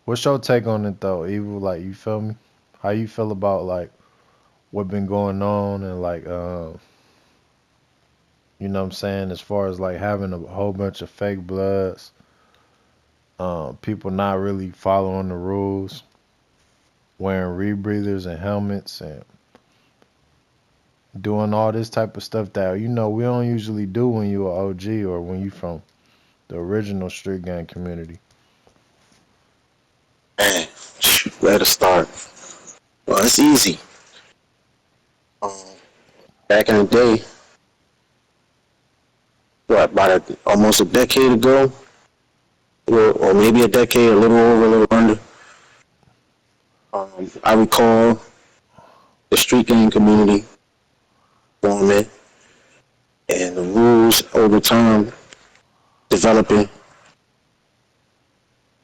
What's your take on it though, Evil? Like, you feel me? How you feel about like what been going on and like you know what I'm saying, as far as like having a whole bunch of fake bloods, people not really following the rules, wearing rebreathers and helmets and doing all this type of stuff that we don't usually do when you are OG or when you from the original street gang community. Man, where to start? Well, it's easy. Um, Back in the day, what, about almost a decade ago, or maybe a decade, a little over, a little under, I recall the street gang community forming and the rules over time developing.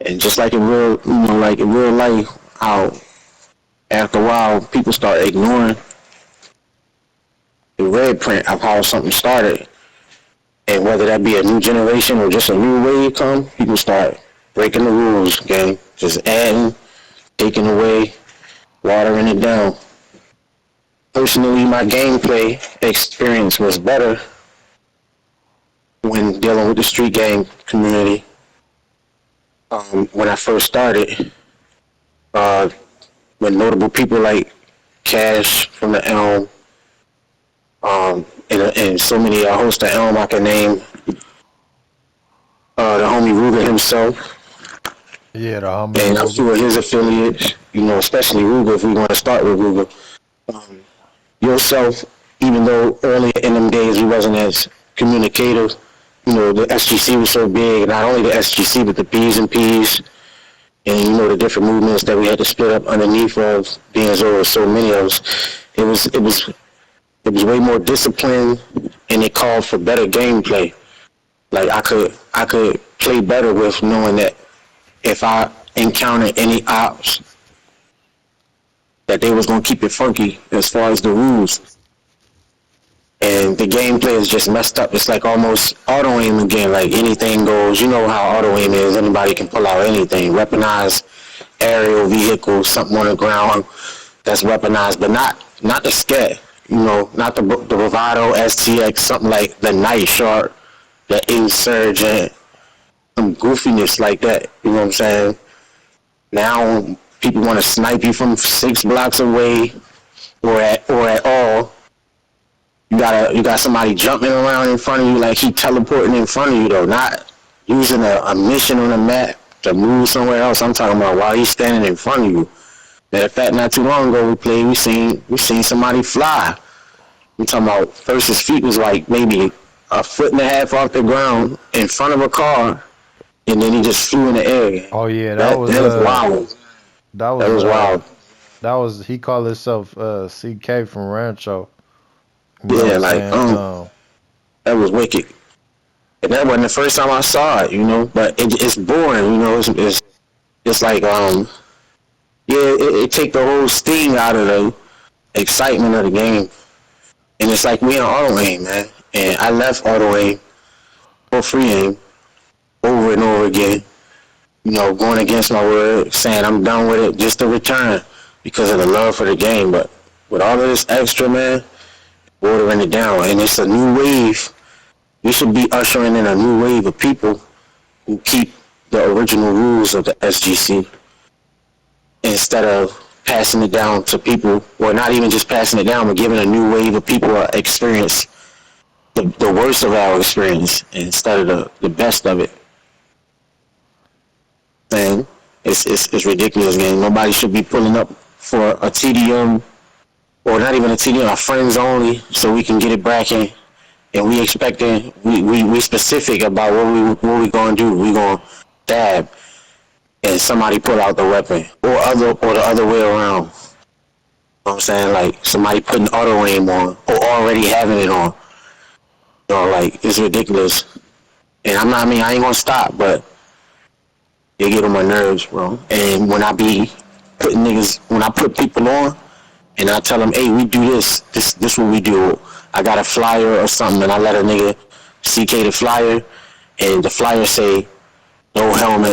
And just like in real, like in real life, how after a while people start ignoring the red print of how something started. And whether that be a new generation or just a new wave come, people start breaking the rules, gang. Just adding, taking away, watering it down. Personally, my gameplay experience was better when dealing with the street gang community. When I first started, with notable people like Cash from the Elm, and so many hosts of Elm I can name, the homie Ruger himself, Yeah, the homie and a Ruger. few of his affiliates, especially Ruger, if we want to start with Ruger. Um, Yourself, even though earlier in them days we wasn't as communicative, the SGC was so big, not only the SGC, but the B's and P's, and the different movements that we had to split up underneath of being as over so many of us. It was way more disciplined, and it called for better gameplay. Like I could play better with knowing that if I encountered any ops, that they was gonna keep it funky as far as the rules. And the gameplay is just messed up. It's like almost auto aim again. Like anything goes. You know how auto aim is. Anybody can pull out anything. Weaponized aerial vehicle, something on the ground that's weaponized, but not the scat. Not the bravado STX, something like the Night Shark, the Insurgent, some goofiness like that. You know what I'm saying? Now people want to snipe you from 6 blocks away, or at all. You got somebody jumping around in front of you like he teleporting in front of you though, not using a mission on the map to move somewhere else. I'm talking about while he's standing in front of you. Matter of fact, not too long ago we seen somebody fly. We talking about first his feet was like maybe a foot and a half off the ground in front of a car, and then he just flew in the air. Oh yeah, That was wild. that That was was wild. he called himself CK from Rancho. You know what Yeah, I'm like saying? that was wicked. And that wasn't the first time I saw it, but it's boring, it's like it take the whole sting out of the excitement of the game. And it's like we in auto aim, man. And I left auto aim for free aim over and over again. Going against my word, saying I'm done with it just to return because of the love for the game. But with all of this extra, man, watering it down. And it's a new wave. We should be ushering in a new wave of people who keep the original rules of the SGC instead of passing it down to people, or not even just passing it down, but giving a new wave of people experience the worst of our experience instead of the best of it. And it's ridiculous, man. Nobody should be pulling up for a TDM, or not even a TDM, a friends only, so we can get it back in. And we expecting, we specific about what we gonna do. We gonna stab, and somebody pull out the weapon, or the other way around. You know what I'm saying? Like somebody putting auto aim on, or already having it on. Like it's ridiculous. And I ain't gonna stop, but they get on my nerves, bro. And when I put people on, and I tell them, hey, we do this what we do. I got a flyer or something, and I let a nigga CK the flyer, and the flyer say, no helmet,